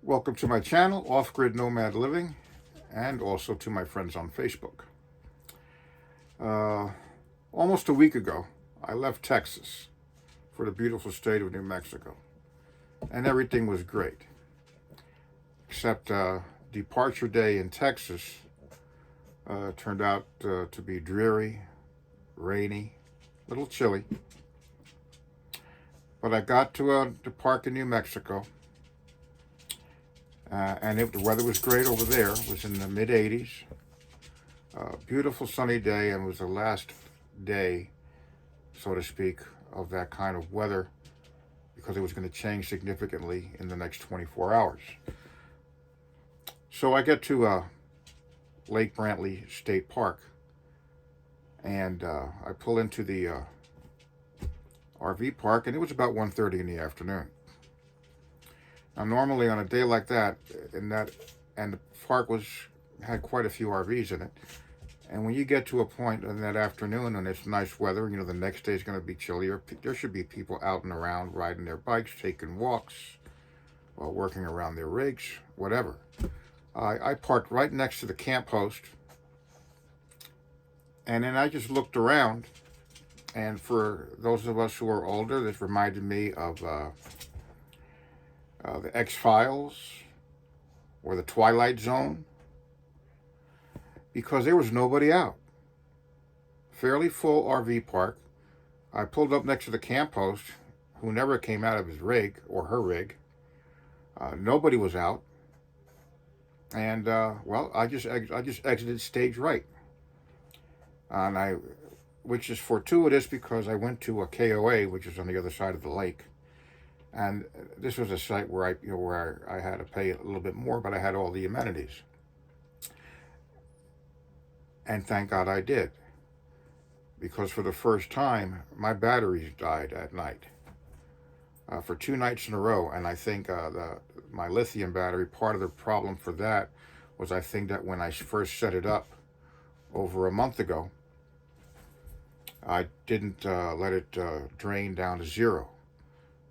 Welcome to my channel, Off-Grid Nomad Living, and also to my friends on Facebook. Uh, Almost a week ago, I left Texas for the beautiful state of New Mexico, and everything was great, except departure day in Texas turned out to be dreary, rainy, a little chilly. But I got to park in New Mexico, and the weather was great over there. It was in the mid-80s. Beautiful sunny day, and it was the last day, so to speak, of that kind of weather because it was going to change significantly in the next 24 hours. So I get to Lake Brantley State Park, and I pull into the RV park, and it was about 1:30 in the afternoon. Now, normally on a day like that, and the park had quite a few RVs in it. And when you get to a point in that afternoon and it's nice weather, the next day is going to be chillier, there should be people out and around riding their bikes, taking walks, or working around their rigs, whatever. I parked right next to the camp host, and then I just looked around. And for those of us who are older, this reminded me of the X-Files or the Twilight Zone, because there was nobody out. Fairly full RV park. I pulled up next to the camp host, who never came out of his rig or her rig. Nobody was out, and I just exited stage right, and which is fortuitous because I went to a KOA, which is on the other side of the lake, and this was a site where I had to pay a little bit more, but I had all the amenities. And thank God I did, because for the first time, my batteries died at night for 2 nights in a row. And I think my lithium battery, part of the problem for that was I think that when I first set it up over a month ago, I didn't let it drain down to zero.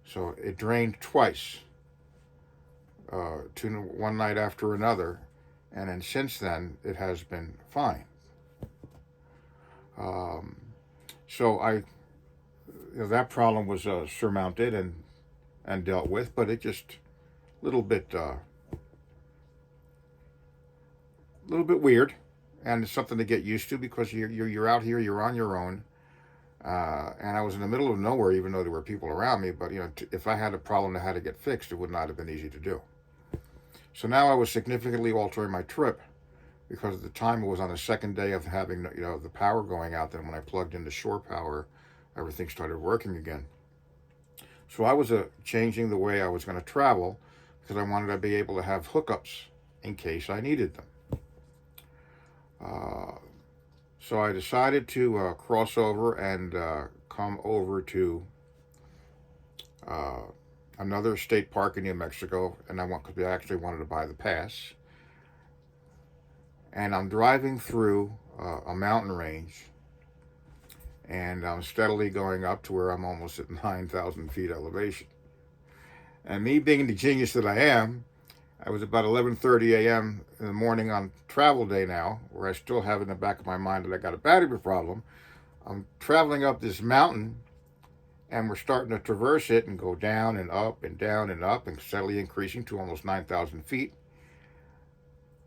So it drained twice, one night after another. And then since then, it has been fine. So that problem was surmounted and dealt with, but it just a little bit weird, and it's something to get used to because you're out here, you're on your own, and I was in the middle of nowhere, even though there were people around me. But if I had a problem that had to get fixed, it would not have been easy to do. So now I was significantly altering my trip, because at the time it was on the second day of having the power going out. Then when I plugged in the shore power, everything started working again. So I was changing the way I was going to travel, because I wanted to be able to have hookups in case I needed them. So I decided to cross over and come over to another state park in New Mexico, and because I actually wanted to buy the pass. And I'm driving through a mountain range, and I'm steadily going up to where I'm almost at 9,000 feet elevation. And me being the genius that I am, I was about 11:30 a.m. in the morning on travel day now, where I still have in the back of my mind that I got a battery problem. I'm traveling up this mountain, and we're starting to traverse it and go down and up and down and up, and steadily increasing to almost 9,000 feet.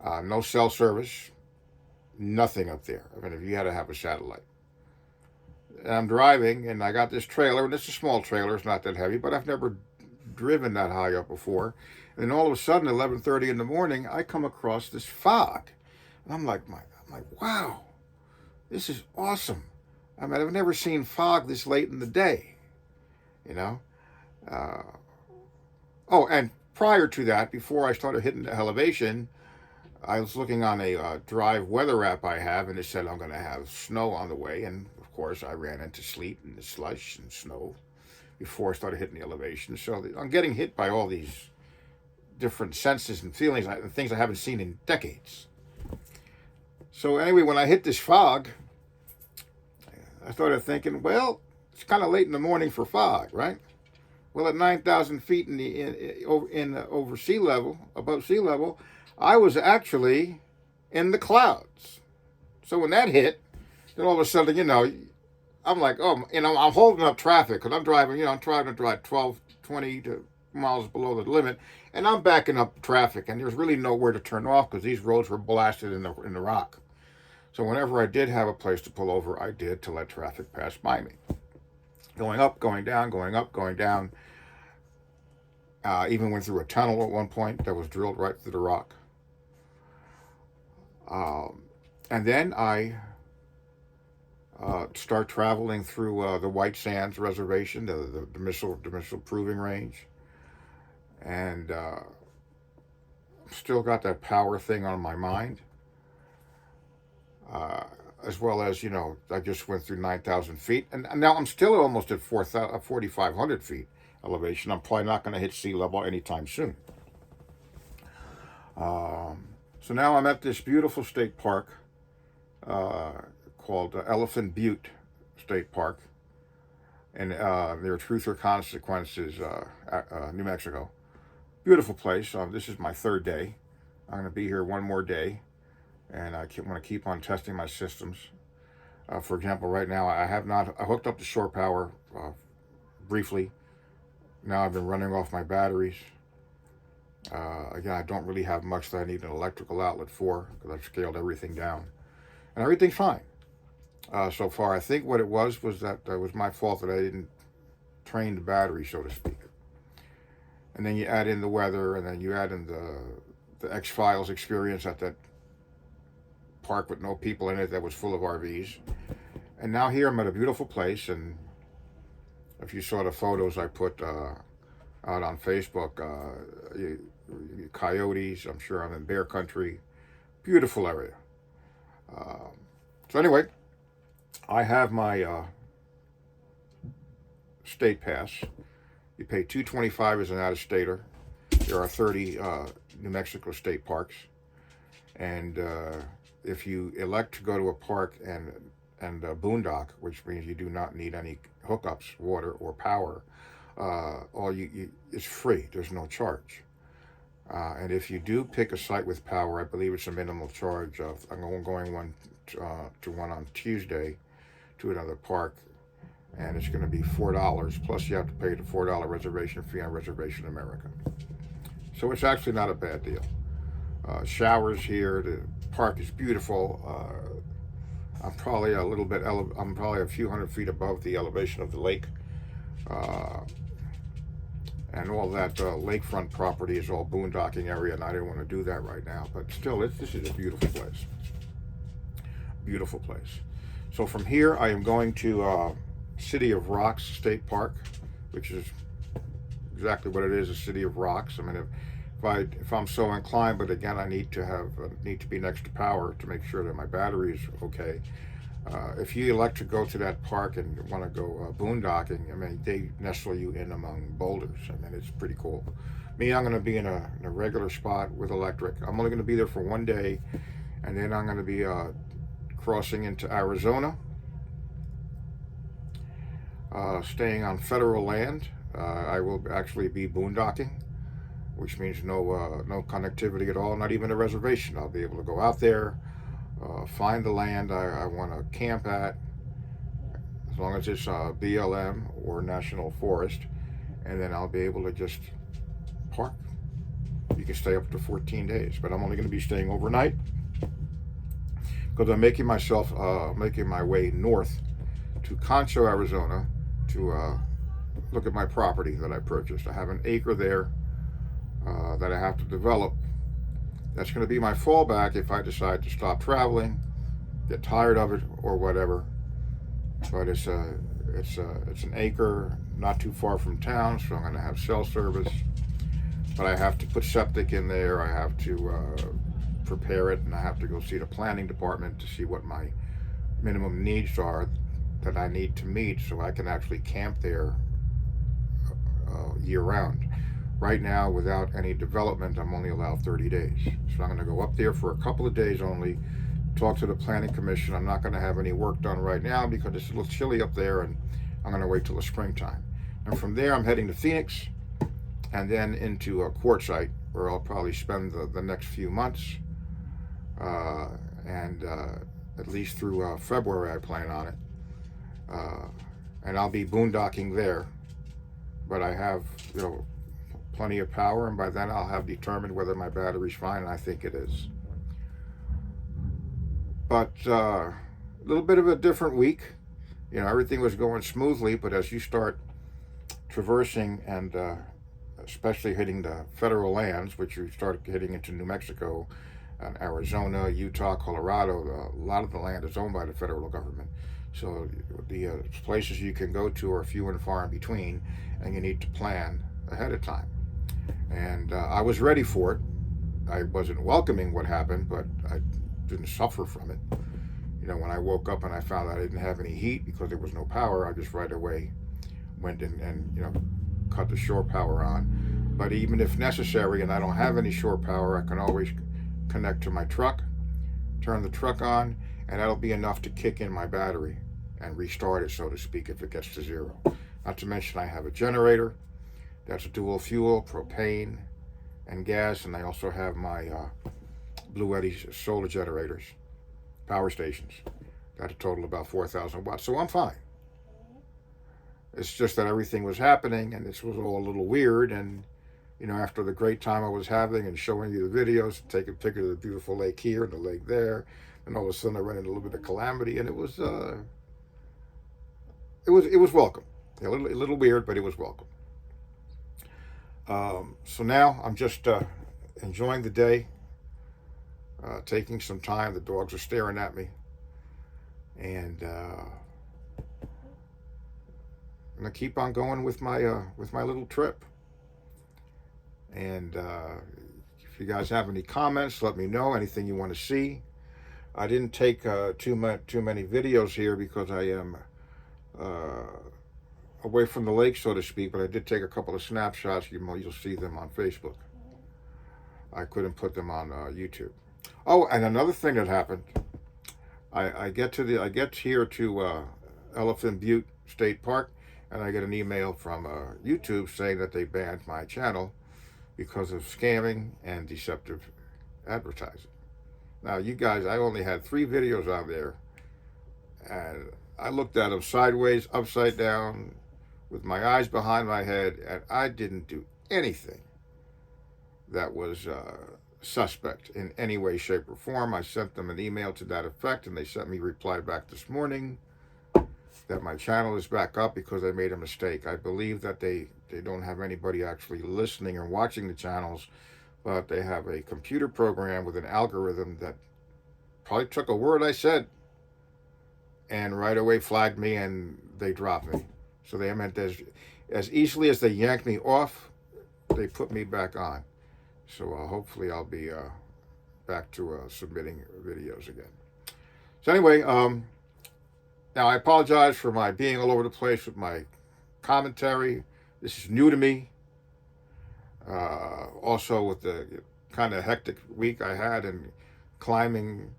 No cell service, nothing up there. I mean, if you had to have a satellite. And I'm driving, and I got this trailer, and it's a small trailer, it's not that heavy, but I've never driven that high up before. And then all of a sudden, 11:30 in the morning, I come across this fog. And I'm like, wow, this is awesome. I mean, I've never seen fog this late in the day, Oh, and prior to that, before I started hitting the elevation, I was looking on a Drive weather app I have, and it said I'm going to have snow on the way. And of course, I ran into sleet and slush and snow before I started hitting the elevation. So I'm getting hit by all these different senses and feelings and things I haven't seen in decades. So anyway, when I hit this fog, I started thinking, well, it's kind of late in the morning for fog, right? Well, at 9,000 feet over sea level, above sea level, I was actually in the clouds. So when that hit, then all of a sudden, I'm like, oh, I'm holding up traffic because I'm driving, I'm trying to drive 12, 20 miles below the limit, and I'm backing up traffic, and there's really nowhere to turn off because these roads were blasted in the rock. So whenever I did have a place to pull over, I did to let traffic pass by me. Going up, going down, going up, going down. Even went through a tunnel at one point that was drilled right through the rock. And then I start traveling through the White Sands Reservation, the missile proving range, and still got that power thing on my mind. As well as, I just went through 9,000 feet, and now I'm still almost at 4,500 feet elevation. I'm probably not going to hit sea level anytime soon. So now I'm at this beautiful state park called Elephant Butte State Park, and near Truth or Consequences, New Mexico. Beautiful place. This is my third day. I'm going to be here one more day, and I want to keep on testing my systems. For example, right now I hooked up to shore power briefly. Now I've been running off my batteries. Again, I don't really have much that I need an electrical outlet for because I've scaled everything down, and everything's fine so far. I think what it was that it was my fault that I didn't train the battery, so to speak. And then you add in the weather, and then you add in the X-Files experience at that park with no people in it that was full of RVs. And now here I'm at a beautiful place, and if you saw the photos I put out on Facebook, coyotes, I'm sure I'm in bear country. Beautiful area. So anyway, I have my state pass. You pay $225 as an out-of-stater. There are 30 New Mexico state parks, and if you elect to go to a park and boondock, which means you do not need any hookups, water or power, it's free. There's no charge. And if you do pick a site with power, I believe it's a minimal charge of. I'm going to one on Tuesday to another park, and it's going to be $4. Plus, you have to pay the $4 reservation fee on Reservation America. So it's actually not a bad deal. Showers here. The park is beautiful. I'm probably I'm probably a few hundred feet above the elevation of the lake, and all that lakefront property is all boondocking area, and I didn't want to do that right now. But still, this is a beautiful place. Beautiful place. So from here, I am going to City of Rocks State Park, which is exactly what it is, a city of rocks. I mean, if I'm so inclined, but again, I need to be next to power to make sure that my battery is okay. If you elect to go to that park and want to go boondocking, I mean, they nestle you in among boulders. I mean, it's pretty cool. Me, I'm going to be in a regular spot with electric. I'm only going to be there for one day, and then I'm going to be crossing into Arizona, staying on federal land. I will actually be boondocking, which means no connectivity at all, not even a reservation. I'll be able to go out there, find the land I want to camp at, as long as it's BLM or National Forest, and then I'll be able to just park. You can stay up to 14 days, but I'm only going to be staying overnight because I'm making my way north to Concho, Arizona, to look at my property that I purchased. I have an acre there that I have to develop. That's going to be my fallback if I decide to stop traveling, get tired of it, or whatever. But it's an acre, not too far from town, so I'm going to have cell service. But I have to put septic in there. I have to prepare it, and I have to go see the planning department to see what my minimum needs are that I need to meet so I can actually camp there year-round. Right now, without any development, I'm only allowed 30 days. So I'm going to go up there for a couple of days only, talk to the planning commission. I'm not going to have any work done right now because it's a little chilly up there, and I'm going to wait till the springtime. And from there, I'm heading to Phoenix and then into a Quartzsite, where I'll probably spend the next few months. Uh, and at least through February, I plan on it. Uh, and I'll be boondocking there. But I have, plenty of power, and by then I'll have determined whether my battery's fine, and I think it is. But a little bit of a different week. Everything was going smoothly, but as you start traversing and especially hitting the federal lands, which you start hitting into New Mexico, and Arizona, Utah, Colorado, a lot of the land is owned by the federal government. So the places you can go to are few and far in between, and you need to plan ahead of time. And I was ready for it. I wasn't welcoming what happened, but I didn't suffer from it. When I woke up and I found I didn't have any heat because there was no power, I just right away went in and cut the shore power on. But even if necessary and I don't have any shore power, I can always connect to my truck, turn the truck on, and that'll be enough to kick in my battery and restart it, so to speak, if it gets to zero. Not to mention I have a generator that's dual fuel, propane and gas, and I also have my Blue Eddy solar generators, power stations, that total about 4,000 watts. So I'm fine. It's just that everything was happening, and this was all a little weird. And after the great time I was having and showing you the videos, taking pictures of the beautiful lake here and the lake there, and all of a sudden I ran into a little bit of calamity, and it was welcome. A little weird, but it was welcome. So now I'm just enjoying the day, taking some time. The dogs are staring at me, and I'm gonna keep on going with my little trip. And if you guys have any comments, let me know. Anything you want to see. I didn't take too many videos here because I am away from the lake, so to speak. But I did take a couple of snapshots. You'll see them on Facebook. I couldn't put them on YouTube. Oh, and another thing that happened. I get here to Elephant Butte State Park, and I get an email from YouTube saying that they banned my channel because of scamming and deceptive advertising. Now, you guys, I only had 3 videos on there, and I looked at them sideways, upside down, with my eyes behind my head, and I didn't do anything that was suspect in any way, shape, or form. I sent them an email to that effect, and they sent me a reply back this morning that my channel is back up because I made a mistake. I believe that they don't have anybody actually listening or watching the channels, but they have a computer program with an algorithm that probably took a word I said and right away flagged me, and they dropped me. So they meant as easily as they yanked me off, they put me back on. So hopefully I'll be back to submitting videos again. So anyway, now I apologize for my being all over the place with my commentary. This is new to me. Also with the kind of hectic week I had in climbing.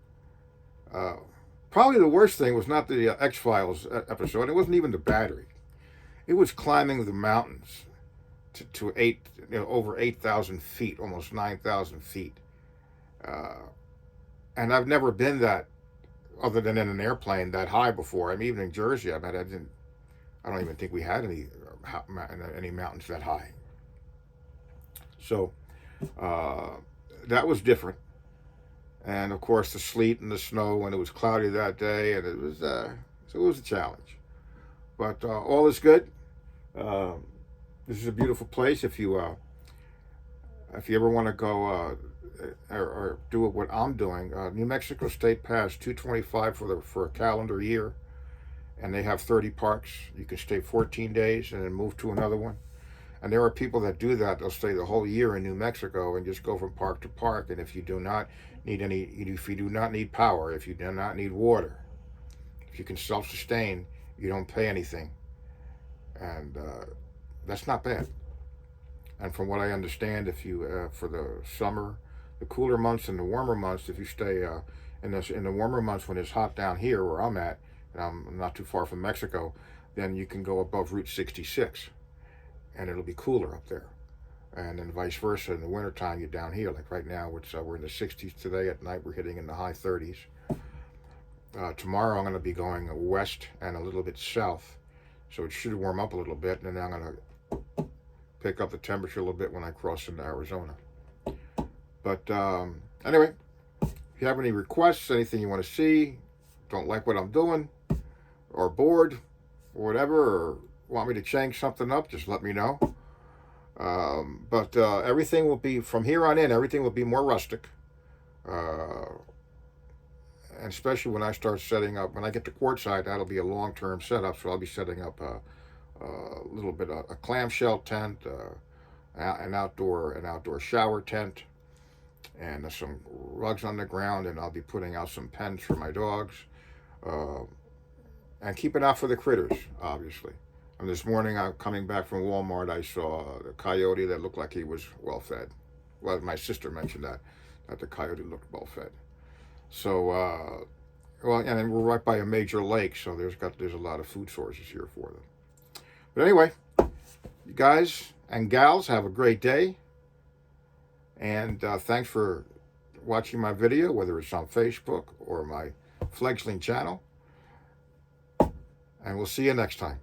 Probably the worst thing was not the X-Files episode. It wasn't even the battery. It was climbing the mountains to over 8,000 feet, almost 9,000 feet. And I've never been that, other than in an airplane, that high before. I mean, even in Jersey, I don't even think we had any mountains that high. So that was different. And of course, the sleet and the snow when it was cloudy that day, and it was a challenge. But all is good. This is a beautiful place. If you ever want to go or do what I'm doing, New Mexico State passed 225 for a calendar year, and they have 30 parks. You can stay 14 days and then move to another one. And there are people that do that. They'll stay the whole year in New Mexico and just go from park to park. And if you do not need power, if you do not need water, if you can self-sustain, you don't pay anything. And that's not bad. And from what I understand, if you for the summer, the cooler months and the warmer months, if you stay in the warmer months when it's hot down here where I'm at, and I'm not too far from Mexico, then you can go above Route 66. and it'll be cooler up there. And then vice versa in the wintertime, you're down here. Like right now, we're in the 60s today. At night, we're hitting in the high 30s. Tomorrow, I'm going to be going west and a little bit south, so it should warm up a little bit, and then I'm going to pick up the temperature a little bit when I cross into Arizona. But anyway, if you have any requests, anything you want to see, don't like what I'm doing, or bored, or whatever, or want me to change something up, just let me know. But everything will be, from here on in, everything will be more rustic. And especially when I start setting up, when I get to quartzsite, that'll be a long-term setup. So I'll be setting up a little bit of a clamshell tent, an outdoor shower tent, and some rugs on the ground. And I'll be putting out some pens for my dogs, and keep an eye for the critters, obviously. And this morning, I'm coming back from Walmart. I saw a coyote that looked like he was well fed. Well, my sister mentioned that the coyote looked well fed. So, well, and then we're right by a major lake, so there's a lot of food sources here for them. But anyway, you guys and gals have a great day, and thanks for watching my video, whether it's on Facebook or my fledgling channel. And we'll see you next time.